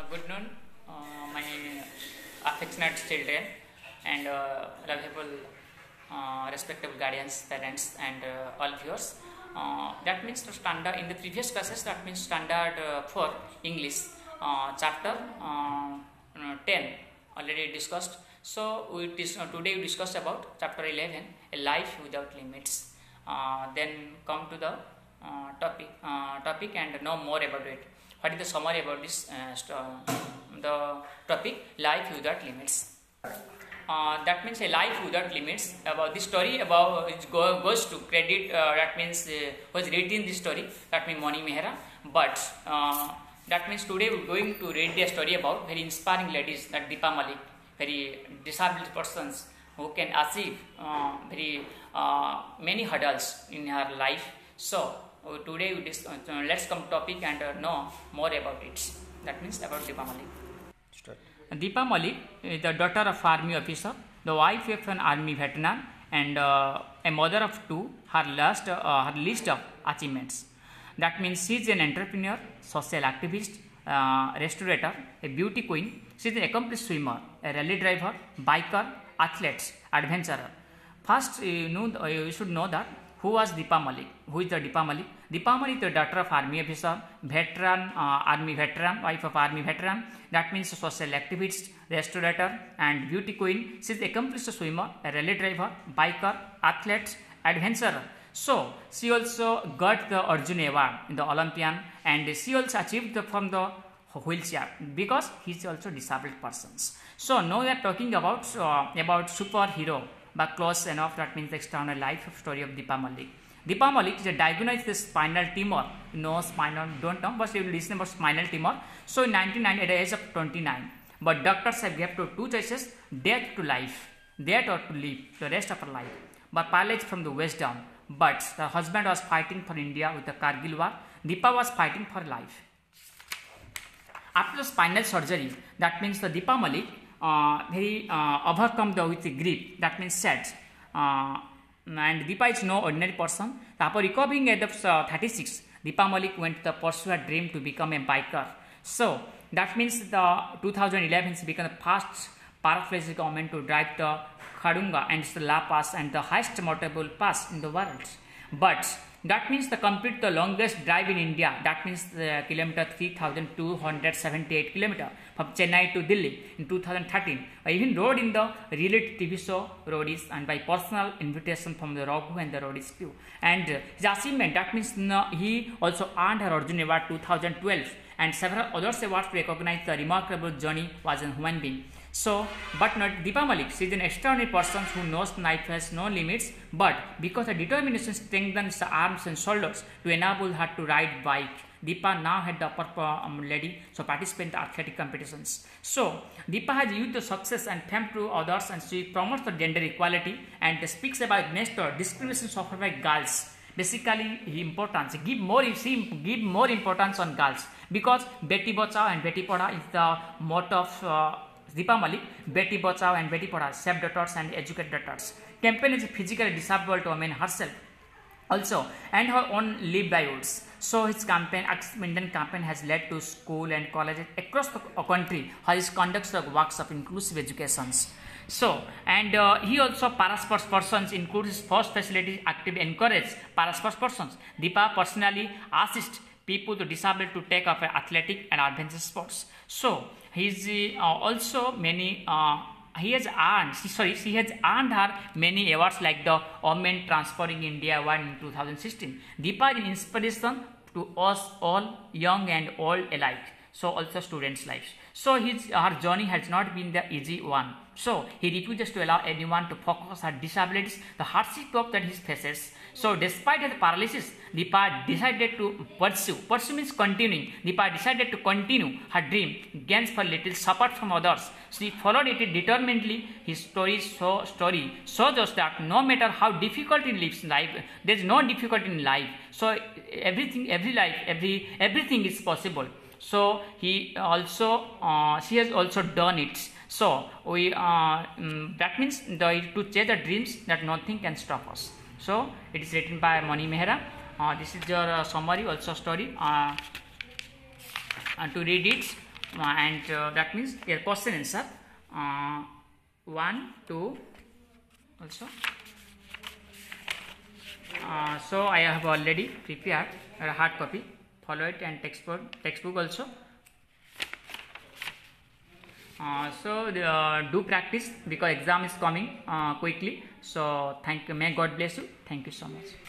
Good noon, my affectionate children and lovable, respectable guardians, parents, and all viewers. That means the standard in the previous classes. That means standard for English chapter 10 already discussed. So today we discussed about chapter 11, a life without limits. Then come to the topic and know more about it. What is the summary about this the topic life without limits? That means a life without limits. About this story about it goes to credit. That means was written this story. That means Mani Mehra. But that means today we are going to read a story about very inspiring ladies, that Deepa Malik, very disabled persons who can achieve very many hurdles in her life. So today we let's come topic and know more about it. That means about Deepa Malik. Deepa Malik is the daughter of army officer, the wife of an army veteran, and a mother of two. Her list of achievements. That means she is an entrepreneur, social activist, restaurator, a beauty queen. She is an accomplished swimmer, a rally driver, biker, athlete, adventurer. First, you should know that who was Deepa Malik. Who is the Deepa Malik? Deepa Malik is the daughter of army officer, veteran, army veteran, wife of army veteran. That means social activist, restaurator, and beauty queen. She is accomplished swimmer, a rally driver, biker, athlete, adventurer. So she also got the Arjun Award in the Olympian, and she also achieved from the wheelchair because he is also disabled persons. So now we are talking about superhero, but close enough. That means the external life story of Deepa Malik. Deepa Malik is diagnosed with spinal tumor. No spinal, don't know, but you will listen about spinal tumor. So in 1990, at the age of 29, but doctors have given two choices: death to life, death or to live the rest of her life. But paralyzed from the waist down. But the husband was fighting for India with the Kargil war. Deepa was fighting for life. After the spinal surgery, that means the Deepa Malik overcome with grief. That means sad. And Deepa is no ordinary person. After recovering at the 36, Deepa Malik went to pursue her dream to become a biker. So that means the 2011 she became the first paraplegic woman to drive the Khadunga and the La Pass and the highest motorable pass in the world. But that means the complete the longest drive in India. That means the kilometer 3,278 kilometer from Chennai to Delhi in 2013. I even rode in the reality TV show Roadies and by personal invitation from the Raghu and the Roadies crew. And his achievement, that means he also earned her Arjun Award 2012 and several other awards to recognize the remarkable journey was a human being. So, but not Deepa Malik. She is an extraordinary person who knows life has no limits, but because her determination strengthens the arms and shoulders to enable her to ride bike. Deepa now had the upper lady, so participate in the athletic competitions. So, Deepa has used the success and fame to others, and she promotes the gender equality and speaks about next discrimination suffered by girls. Basically, importance give more importance on girls because Beti Bachao and Beti Padhao is the motto of Deepa Malik. Beti Bachao and Beti Padhao, save daughters and educate daughters. Campaign is physically disabled woman herself also and her own livelihoods. So his campaign, Indian campaign, has led to school and colleges across the country. How he conducts the works of inclusive educations. So and he also parasports persons includes his first facility actively encourage parasports persons. Deepa personally assists people to disabled to take up athletic and adventure sports. So he is also many. She has earned her many awards like the Women Transforming India Award in 2016. Deepa is an inspiration to us all, young and old alike. So also students' lives. So her journey has not been the easy one. So he refuses to allow anyone to focus her disabilities, the hardship that he faces. So despite the paralysis, Deepa decided to pursue. Pursue means continuing. Deepa decided to continue her dream against for little support from others. She followed it determinedly. His story shows us that no matter how difficult in life, there is no difficulty in life. So everything is possible. So she has also done it. So we that means to chase the dreams that nothing can stop us. So it is written by Mani Mehra. This is your summary also story. To read it, and that means a question answer 1 2 also. So I have already prepared a hard copy, follow it, and textbook also. So do practice because exam is coming quickly. So thank you. May God bless you. Thank you so much.